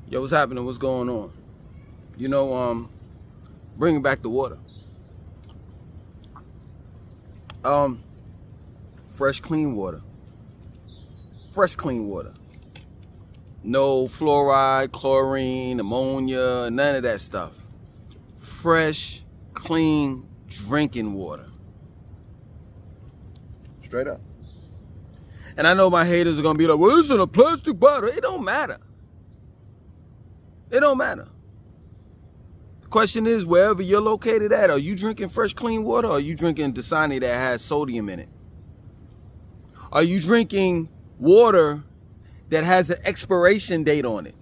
Yo, what's happening? What's going on? You know, bringing back the water. Fresh, clean water. Fresh, clean water. No fluoride, chlorine, ammonia, none of that stuff. Fresh, clean, drinking water. Straight up. And I know my haters are gonna be like, well, it's in a plastic bottle. It don't matter. It don't matter. The question is, wherever you're located at, are you drinking fresh, clean water, or are you drinking Dasani that has sodium in it? Are you drinking water that has an expiration date on it?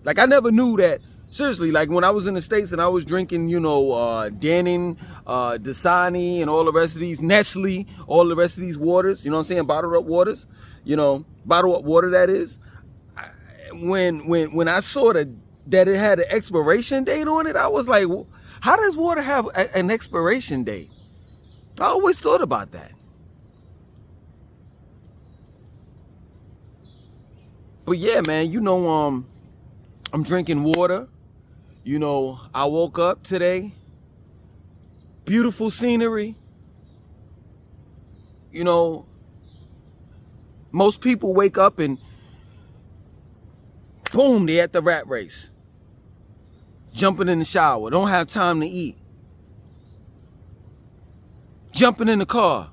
Like, I never knew that. Seriously, like when I was in the States and I was drinking, Dannon, Dasani, and all the rest of these, Nestle, all the rest of these waters, you know what I'm saying, bottled up waters, bottled up water that is. When I saw that it had an expiration date on it, I was like, how does water have an expiration date? I always thought about that. But yeah, man, I'm drinking water. I woke up today. Beautiful scenery. Most people wake up and boom, they at the rat race. Jumping in the shower, don't have time to eat. Jumping in the car.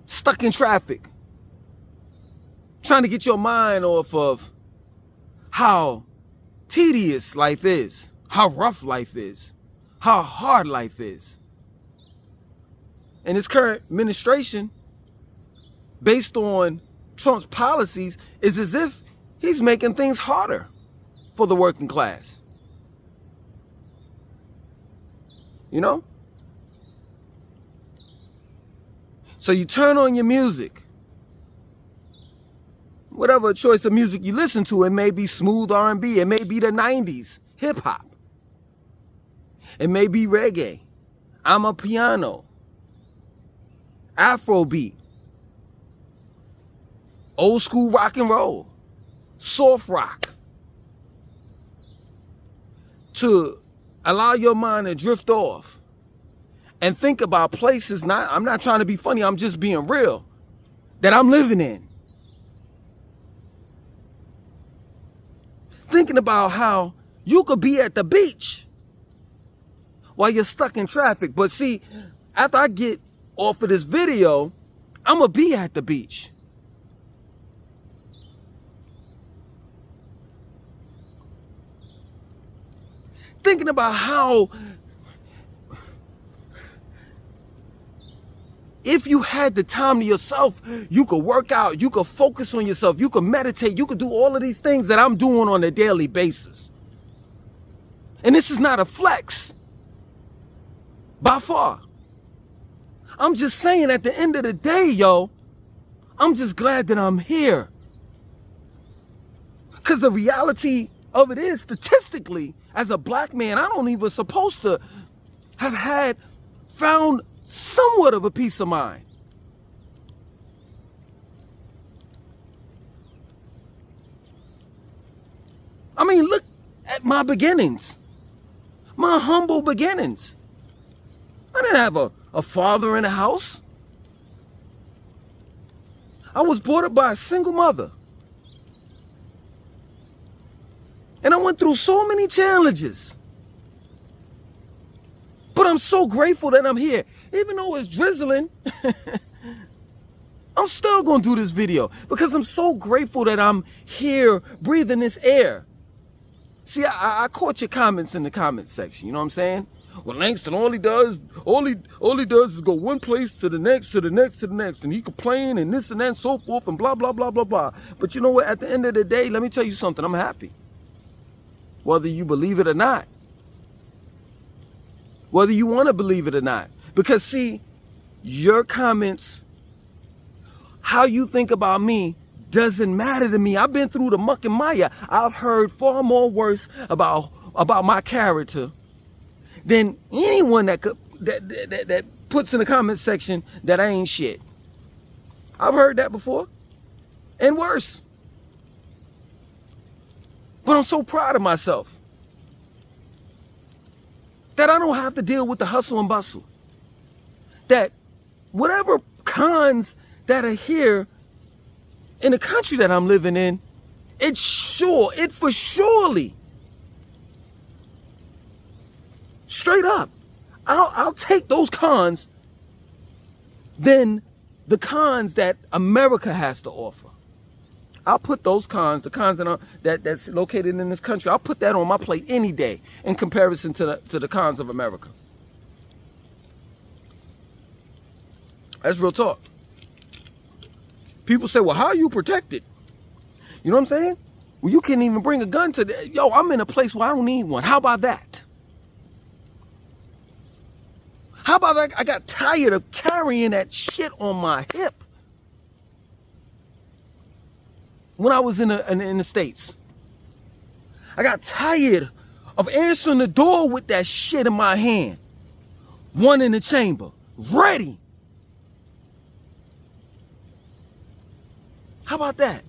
Stuck in traffic. Trying to get your mind off of how tedious life is, how rough life is, how hard life is. And this current administration, based on Trump's policies, is as if he's making things harder for the working class. So you turn on your music. Whatever choice of music you listen to, it may be smooth R&B, it may be the 90s, hip hop. It may be reggae, amapiano, Afrobeat, old school rock and roll, soft rock. To allow your mind to drift off and think about places, I'm not trying to be funny, I'm just being real, that I'm living in. Thinking about how you could be at the beach while you're stuck in traffic. But see, after I get off of this video, I'm going to be at the beach. Thinking about how if you had the time to yourself, you could work out, you could focus on yourself, you could meditate, you could do all of these things that I'm doing on a daily basis. And this is not a flex. By far. I'm just saying, at the end of the day, yo, I'm just glad that I'm here. Because the reality of it is, statistically, as a black man, I don't even supposed to have found somewhat of a peace of mind. I mean, look at my beginnings, my humble beginnings. I didn't have a father in the house. I was brought up by a single mother. And I went through so many challenges. But I'm so grateful that I'm here. Even though it's drizzling, I'm still going to do this video because I'm so grateful that I'm here breathing this air. See, I caught your comments in the comments section. You know what I'm saying? Well, Langston, all he does is go one place to the next, to the next, to the next. And he complain and this and that and so forth and blah, blah, blah, blah, blah. But you know what? At the end of the day, let me tell you something. I'm happy. Whether you believe it or not. Whether you want to believe it or not. Because see, your comments, how you think about me, doesn't matter to me. I've been through the muck and mire. I've heard far more worse about my character than anyone that puts in the comment section that I ain't shit. I've heard that before. And worse. But I'm so proud of myself that I don't have to deal with the hustle and bustle. That whatever cons that are here in the country that I'm living in, it for surely, straight up, I'll take those cons than the cons that America has to offer. I'll put those cons, the cons that's located in this country, I'll put that on my plate any day in comparison to the cons of America. That's real talk. People say, well, how are you protected? You know what I'm saying? Well, you can't even bring a gun to the... Yo, I'm in a place where I don't need one. How about that? How about that? I got tired of carrying that shit on my hip when I was in the States. I got tired of answering the door with that shit in my hand. One in the chamber, ready. How about that?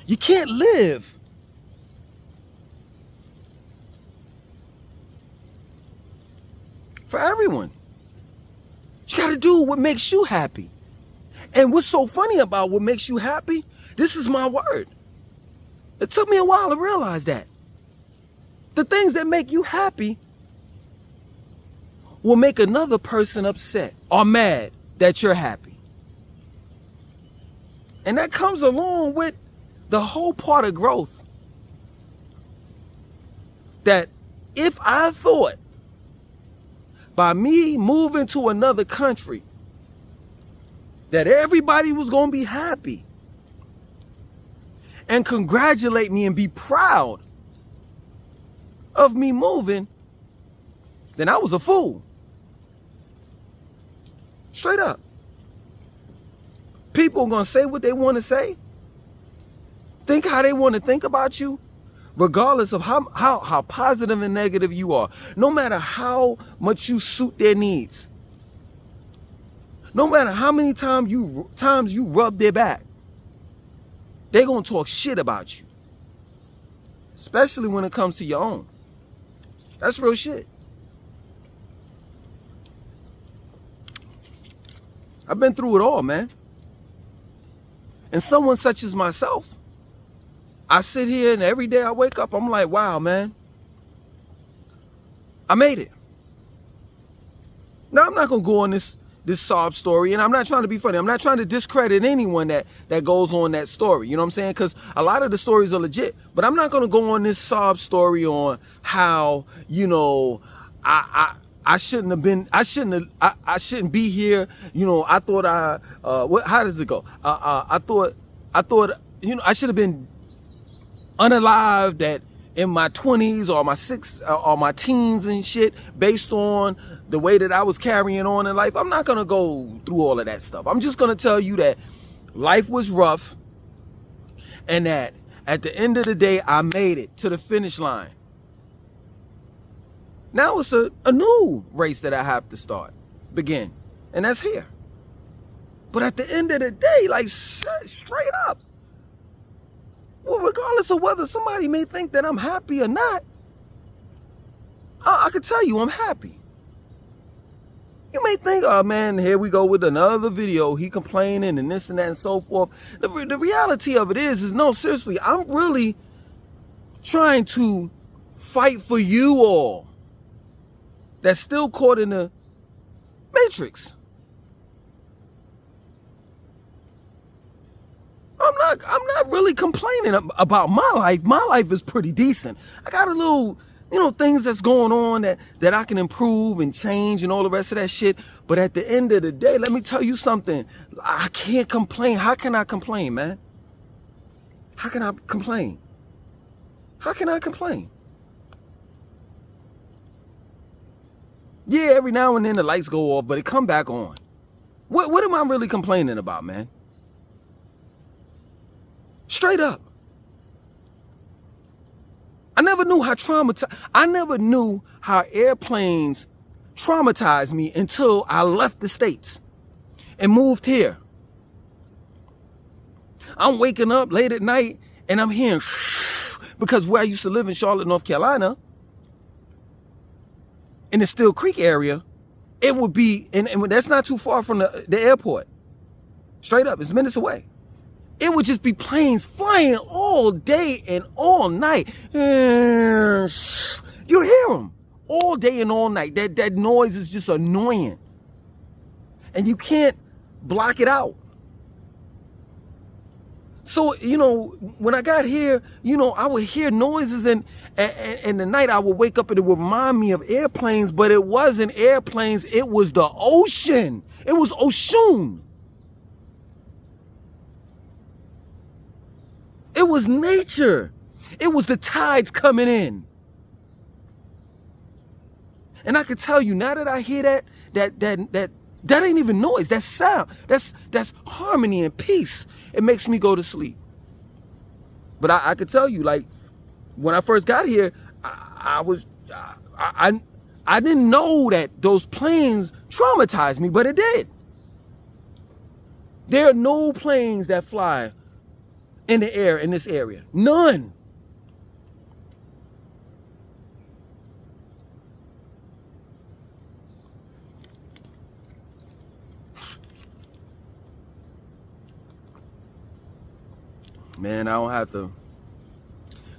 You can't live for everyone. You got to do what makes you happy. And what's so funny about what makes you happy, this is my word. It took me a while to realize that. The things that make you happy will make another person upset or mad that you're happy. And that comes along with the whole part of growth. That if I thought by me moving to another country that everybody was going to be happy and congratulate me and be proud of me moving, then I was a fool. Straight up. People are going to say what they want to say, think how they want to think about you, regardless of how positive and negative you are. No matter how much you suit their needs. No matter how many times you rub their back, they're going to talk shit about you. Especially when it comes to your own. That's real shit. I've been through it all, man. And someone such as myself, I sit here and every day I wake up, I'm like, wow, man, I made it. Now, I'm not going to go on this sob story, and I'm not trying to be funny. I'm not trying to discredit anyone that goes on that story. You know what I'm saying? Because a lot of the stories are legit. But I'm not going to go on this sob story on how, you know, I shouldn't be here. You know, I thought how does it go? I thought, you know, I should have been unalived at in my 20s or my teens and shit based on the way that I was carrying on in life. I'm not going to go through all of that stuff. I'm just going to tell you that life was rough and that at the end of the day, I made it to the finish line. Now it's a new race that I have to begin. And that's here. But at the end of the day, like straight up, well, regardless of whether somebody may think that I'm happy or not, I can tell you I'm happy. You may think, oh man, here we go with another video. He complaining and this and that and so forth. The reality of it is no, seriously, I'm really trying to fight for you all that's still caught in the matrix. I'm not really complaining about my life. My life is pretty decent. I got a little, you know, things that's going on that I can improve and change and all the rest of that shit. But at the end of the day, let me tell you something. I can't complain. How can I complain, man? How can I complain? How can I complain? Yeah, every now and then the lights go off, but it come back on. What am I really complaining about, man? Straight up. I never knew how airplanes traumatized me until I left the States and moved here. I'm waking up late at night And I'm hearing, because where I used to live in Charlotte, North Carolina, in the Still Creek area, it would be, and that's not too far from the airport. Straight up, it's minutes away. It would just be planes flying all day and all night. You hear them all day and all night. That noise is just annoying. And you can't block it out. So, you know, when I got here, you know, I would hear noises, and the night I would wake up and it would remind me of airplanes, but it wasn't airplanes. It was the ocean. It was Oshun. It was nature. It was the tides coming in. And I could tell you, now that I hear that ain't even noise. That's sound. That's harmony and peace. It makes me go to sleep. But I could tell you, like, when I first got here, I didn't know that those planes traumatized me, but it did. There are no planes that fly in the air in this area. None. Man, I don't have to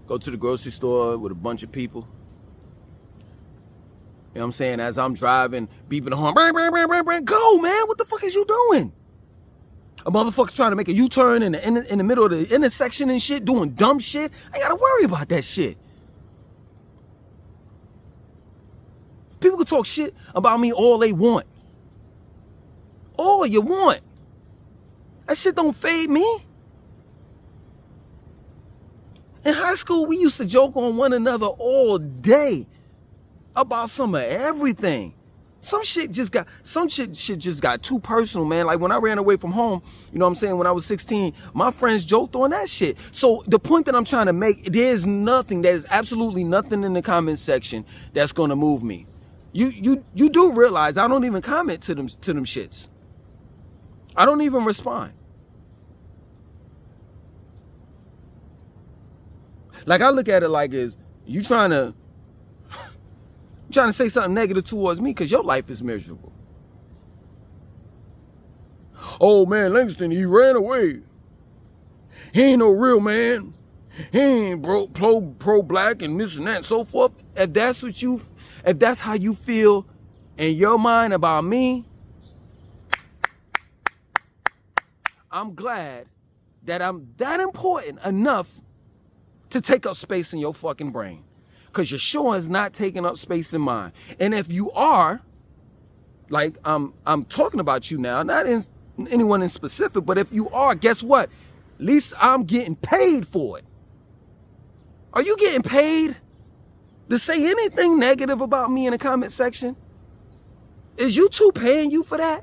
go to the grocery store with a bunch of people. You know what I'm saying? As I'm driving, beeping the horn, go, man, what the fuck is you doing? A motherfucker's trying to make a U-turn in the middle of the intersection and shit, doing dumb shit. I gotta worry about that shit. People can talk shit about me all they want. All you want. That shit don't fade me. In high school, we used to joke on one another all day about some of everything. Some shit just got too personal, man. Like when I ran away from home, you know what I'm saying, when I was 16, my friends joked on that shit. So the point that I'm trying to make, there's absolutely nothing in the comment section that's gonna move me. You do realize I don't even comment to them shits. I don't even respond. Like, I look at it like, is you trying to say something negative towards me because your life is miserable. Oh man, Langston, he ran away. He ain't no real man. He ain't pro-black and this and that and so forth. If that's how you feel in your mind about me, I'm glad that I'm that important enough to take up space in your fucking brain. Because you're sure is not taking up space in mine. And if you are, like I'm talking about you now, not in anyone in specific, but if you are, guess what? At least I'm getting paid for it. Are you getting paid to say anything negative about me in the comment section? Is YouTube paying you for that?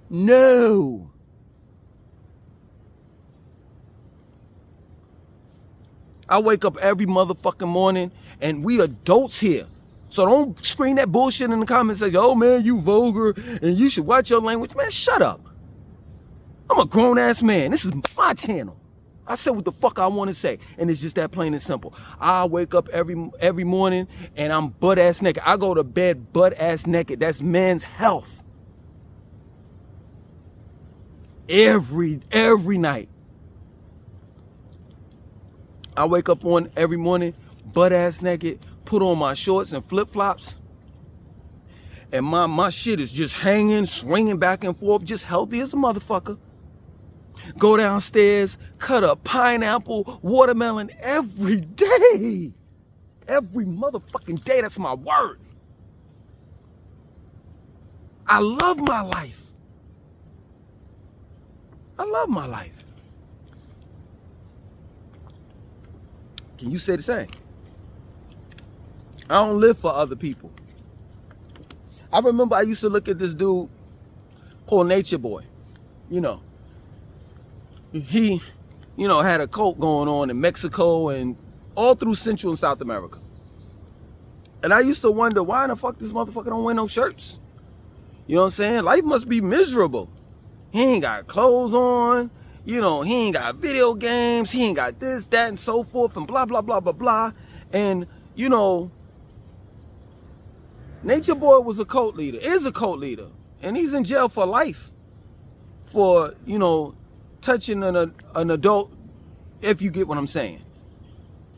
No. I wake up every motherfucking morning, and we adults here. So don't scream that bullshit in the comments section. Oh man, you vulgar and you should watch your language. Man, shut up. I'm a grown ass man. This is my channel. I say what the fuck I want to say, and it's just that plain and simple. I wake up every morning and I'm butt ass naked. I go to bed butt ass naked. That's men's health. Every night. I wake up every morning butt ass naked, put on my shorts and flip flops, and my shit is just hanging, swinging back and forth, just healthy as a motherfucker. Go downstairs, cut a pineapple, watermelon every day. Every motherfucking day, that's my word. I love my life. I love my life. Can you say the same? I don't live for other people. I remember I used to look at this dude called Nature Boy. You know, he, had a cult going on in Mexico and all through Central and South America. And I used to wonder, why in the fuck this motherfucker don't wear no shirts? You know what I'm saying? Life must be miserable. He ain't got clothes on. You know, he ain't got video games, he ain't got this, that, and so forth, and blah, blah, blah, blah, blah. And, you know, Nature Boy was a cult leader, is a cult leader, and he's in jail for life for, you know, touching an adult, if you get what I'm saying.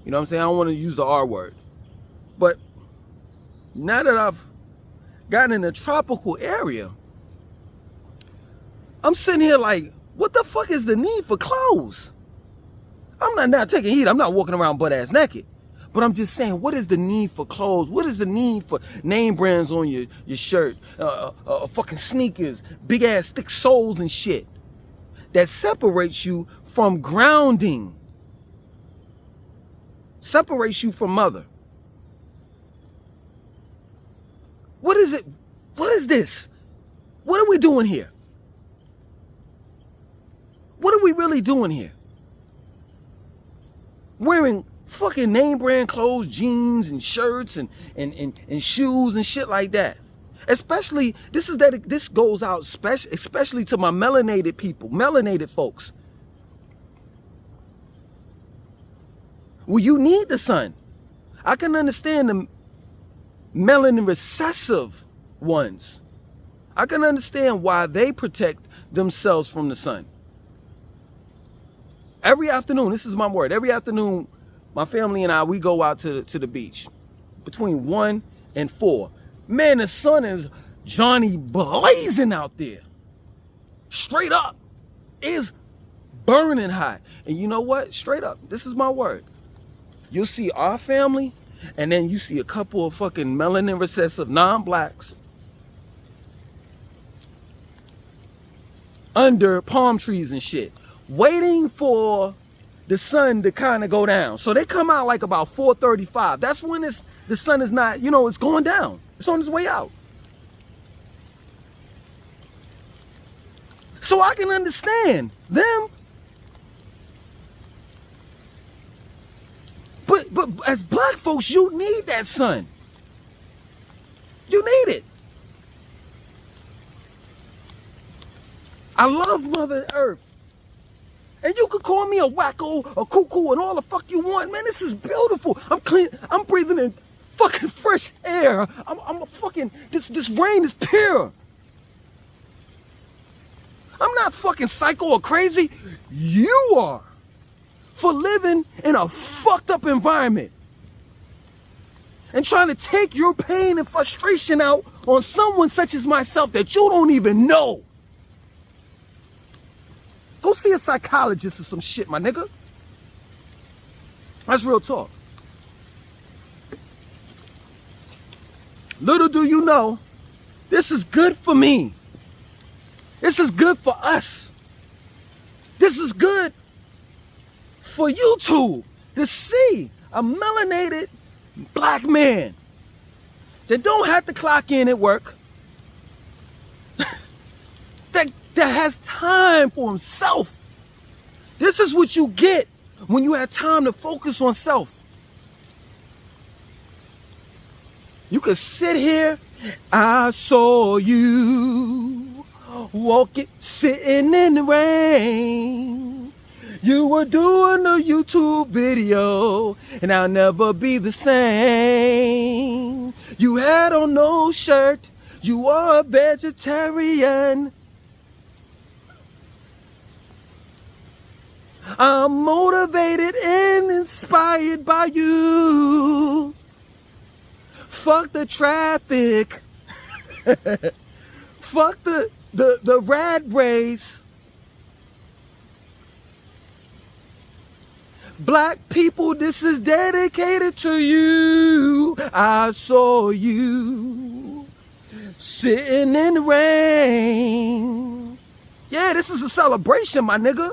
You know what I'm saying? I don't want to use the R word. But now that I've gotten in a tropical area, I'm sitting here like, what the fuck is the need for clothes? I'm not now taking heat. I'm not walking around butt ass naked. But I'm just saying, what is the need for clothes? What is the need for name brands on your shirt? Fucking sneakers, big ass thick soles and shit that separates you from grounding. Separates you from mother. What is it? What is this? What are we doing here? What are we really doing here? Wearing fucking name brand clothes, jeans and shirts and shoes and shit like that. Especially, this goes out especially to my melanated people, melanated folks. Well, you need the sun. I can understand the melanin recessive ones. I can understand why they protect themselves from the sun. Every afternoon, this is my word, every afternoon, my family and I, we go out to the beach between 1 and 4. Man, the sun is Johnny blazing out there. Straight up. It's burning hot. And you know what? Straight up, this is my word. You'll see our family, and then you see a couple of fucking melanin recessive non-blacks under palm trees and shit, waiting for the sun to kind of go down. So they come out like about 4:35. That's when the sun is not, you know, it's going down. It's on its way out. So I can understand them. But as black folks, you need that sun. You need it. I love Mother Earth. And you could call me a wacko, a cuckoo, and all the fuck you want. Man, this is beautiful. I'm clean. I'm breathing in fucking fresh air. I'm a fucking, this rain is pure. I'm not fucking psycho or crazy. You are. For living in a fucked up environment. And trying to take your pain and frustration out on someone such as myself that you don't even know. Go see a psychologist or some shit, my nigga. That's real talk. Little do you know, this is good for me. This is good for us. This is good for YouTube to see a melanated black man that don't have to clock in at work, that has time for himself. This is what you get when you have time to focus on self. You could sit here. I saw you walking, sitting in the rain. You were doing a YouTube video, and I'll never be the same. You had on no shirt. You are a vegetarian. I'm motivated and inspired by you. Fuck the traffic. Fuck the rat race. Black people, this is dedicated to you. I saw you sitting in the rain. Yeah, this is a celebration, my nigga.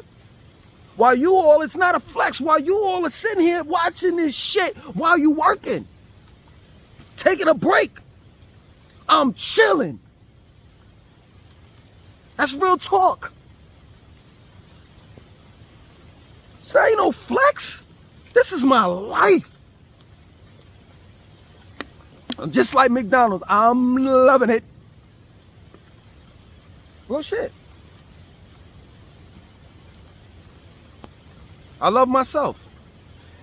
While you all, it's not a flex. While you all are sitting here watching this shit while you working, taking a break, I'm chilling. That's real talk. So that ain't no flex. This is my life. Just like McDonald's, I'm loving it. Real shit. I love myself.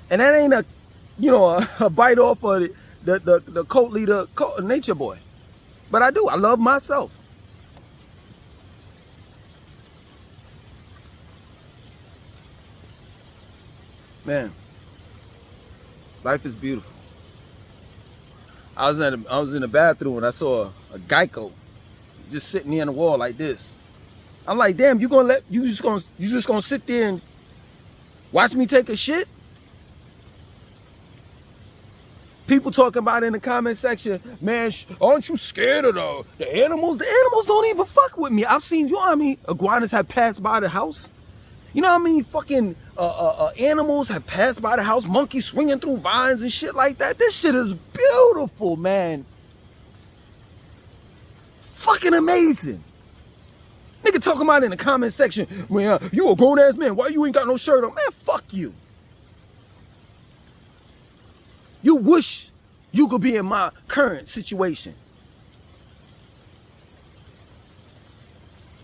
And that ain't a bite off of the cult leader, Nature Boy. But I do. I love myself. Man, life is beautiful. I was in the bathroom and I saw a Geico just sitting there on the wall like this. I'm like, damn, you just gonna sit there and watch me take a shit? People talking about in the comment section, man, aren't you scared of the animals? The animals don't even fuck with me. I've seen, you know how many iguanas have passed by the house? You know how many fucking animals have passed by the house? Monkeys swinging through vines and shit like that. This shit is beautiful, man. Fucking amazing. Nigga talking about in the comment section, man, you a grown ass man. Why you ain't got no shirt on? Man, fuck you. You wish you could be in my current situation.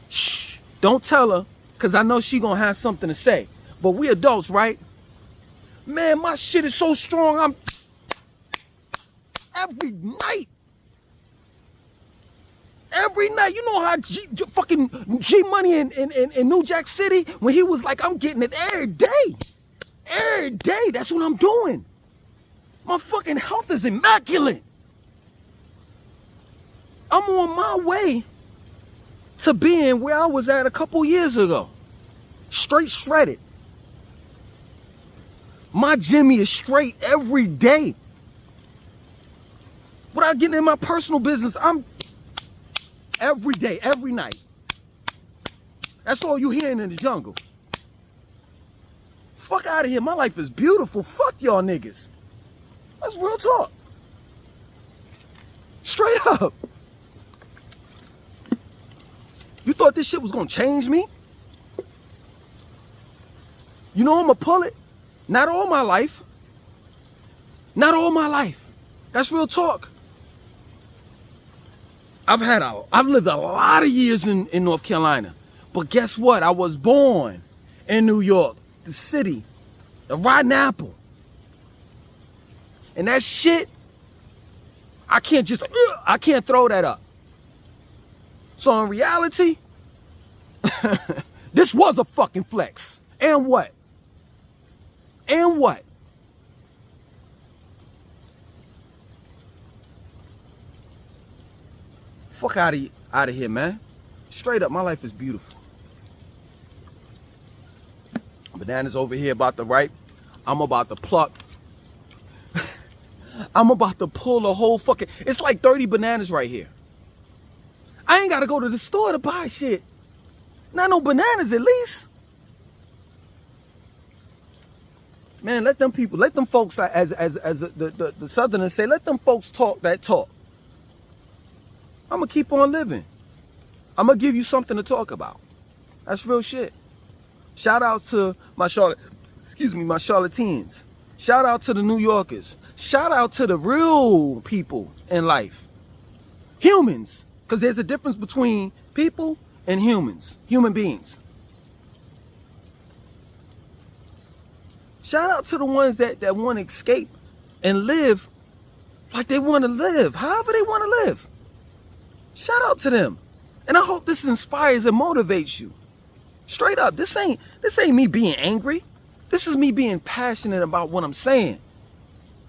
Shh. Don't tell her, because I know she gonna have something to say. But we adults, right? Man, my shit is so strong. I'm every night. Every night. You know how fucking G Money in New Jack City, when he was like, I'm getting it every day. Every day. That's what I'm doing. My fucking health is immaculate. I'm on my way to being where I was at a couple years ago. Straight shredded. My Jimmy is straight every day. Without getting in my personal business, I'm every day, every night. That's all you hearing in the jungle. Fuck out of here. My life is beautiful. Fuck y'all niggas. That's real talk. Straight up. You thought this shit was gonna change me? You know I'm gonna pull it. Not all my life. Not all my life. That's real talk. I've lived a lot of years in North Carolina. But guess what? I was born in New York, the city, the rotten apple. And that shit, I can't throw that up. So in reality, this was a fucking flex. And what? And what? Fuck out of here, man. Straight up, my life is beautiful. Bananas over here about to ripe. I'm about to pluck. I'm about to pull the whole fucking... It's like 30 bananas right here. I ain't got to go to the store to buy shit. Not no bananas at least. Man, let them folks, as the Southerners say, let them folks talk that talk. I'm going to keep on living. I'm going to give you something to talk about. That's real shit. Shout out to my Charlatanes. Shout out to the New Yorkers. Shout out to the real people in life. Humans. Because there's a difference between people and humans. Human beings. Shout out to the ones that want to escape and live like they want to live. However they want to live. Shout out to them. And I hope this inspires and motivates you. Straight up. This ain't me being angry. This is me being passionate about what I'm saying.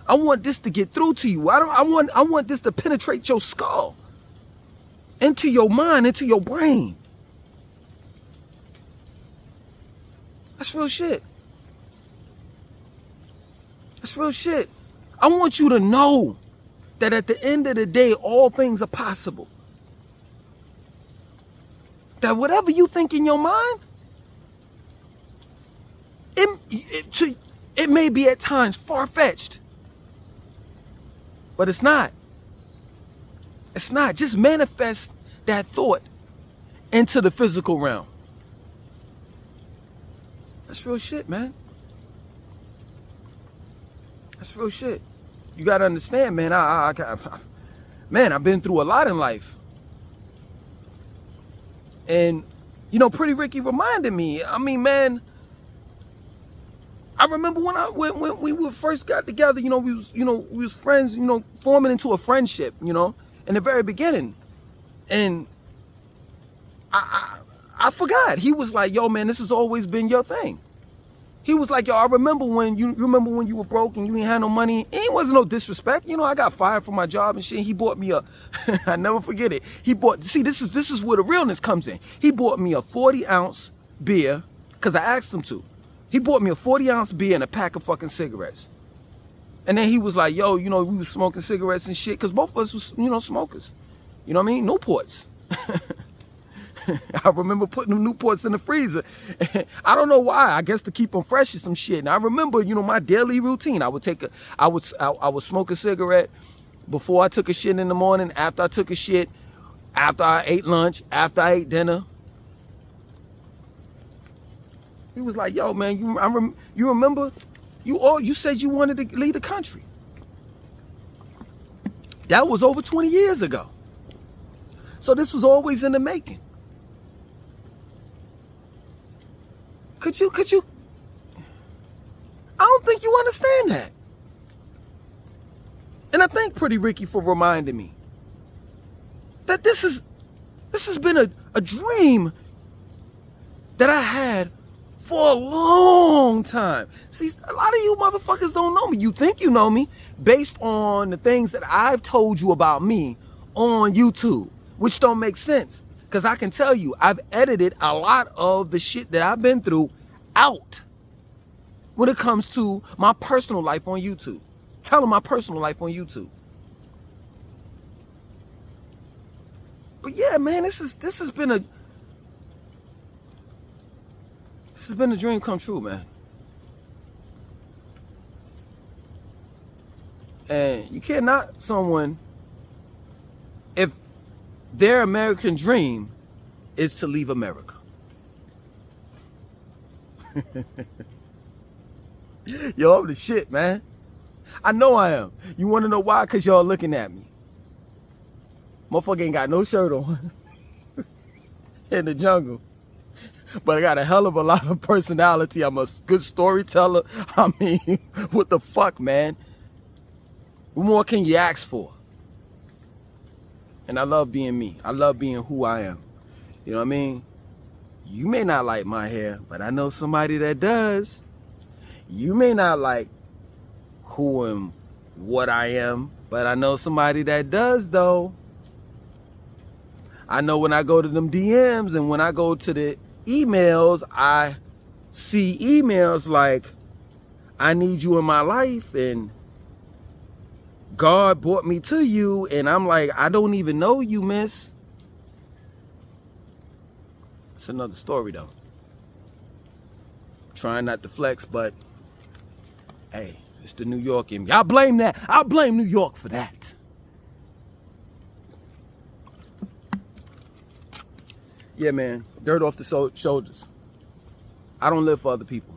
I want this to get through to you. I want this to penetrate your skull. Into your mind, into your brain. That's real shit. That's real shit. I want you to know that at the end of the day, all things are possible. That whatever you think in your mind, it may be at times far-fetched. But it's not. It's not. Just manifest that thought into the physical realm. That's real shit, man. That's real shit. You got to understand, man. Man, I've been through a lot in life. And, you know, Pretty Ricky reminded me. I mean, man, I remember when we were first got together, we was friends, forming into a friendship, in the very beginning. And I forgot. He was like, yo, man, this has always been your thing. He was like, yo, I remember when you were broke and you ain't had no money. It wasn't no disrespect. I got fired from my job and shit. He bought me I never forget it. See, this is where the realness comes in. He bought me a 40-ounce beer, because I asked him to. He bought me a 40-ounce beer and a pack of fucking cigarettes. And then he was like, yo, we was smoking cigarettes and shit, because both of us was, smokers. You know what I mean? Newports. I remember putting them Newports in the freezer. I don't know why. I guess to keep them fresh or some shit. And I remember, my daily routine. I would smoke a cigarette before I took a shit in the morning, after I took a shit, after I ate lunch, after I ate dinner. He was like, yo, man, you remember? You said you wanted to leave the country. That was over 20 years ago. So this was always in the making. Could you? I don't think you understand that. And I thank Pretty Ricky for reminding me that this has been a dream that I had for a long time. See, a lot of you motherfuckers don't know me. You think you know me based on the things that I've told you about me on YouTube, which don't make sense. Because I can tell you, I've edited a lot of the shit that I've been through out when it comes to my personal life on YouTube. Telling my personal life on YouTube. But yeah, man, this has been a dream come true, man. And you can't knock someone if their American dream is to leave America. Yo, I'm the shit, man. I know I am. You want to know why? Because y'all looking at me. Motherfucker ain't got no shirt on in the jungle. But I got a hell of a lot of personality. I'm a good storyteller. I mean, what the fuck, man? What more can you ask for? And I love being me. I love being who I am. You know what I mean? You may not like my hair, but I know somebody that does. You may not like who and what I am, but I know somebody that does, though. I know when I go to them DMs and when I go to the emails, I see emails like, I need you in my life and God brought me to you, and I'm like, I don't even know you, miss. It's another story, though. Trying not to flex, but hey, it's the New York in me. I blame that. I blame New York for that. Yeah, man, dirt off the shoulders. I don't live for other people.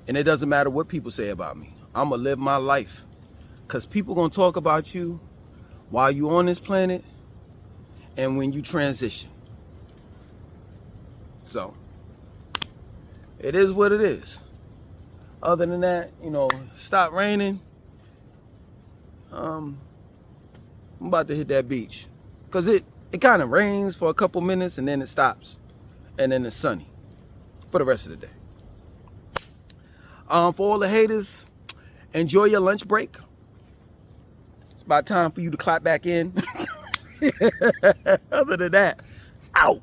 And it doesn't matter what people say about me. I'm going to live my life. Because people going to talk about you while you on this planet and when you transition. So, it is what it is. Other than that, stop raining. I'm about to hit that beach. Because it kind of rains for a couple minutes and then it stops. And then it's sunny for the rest of the day. For all the haters, enjoy your lunch break. It's about time for you to clap back in. Other than that, out.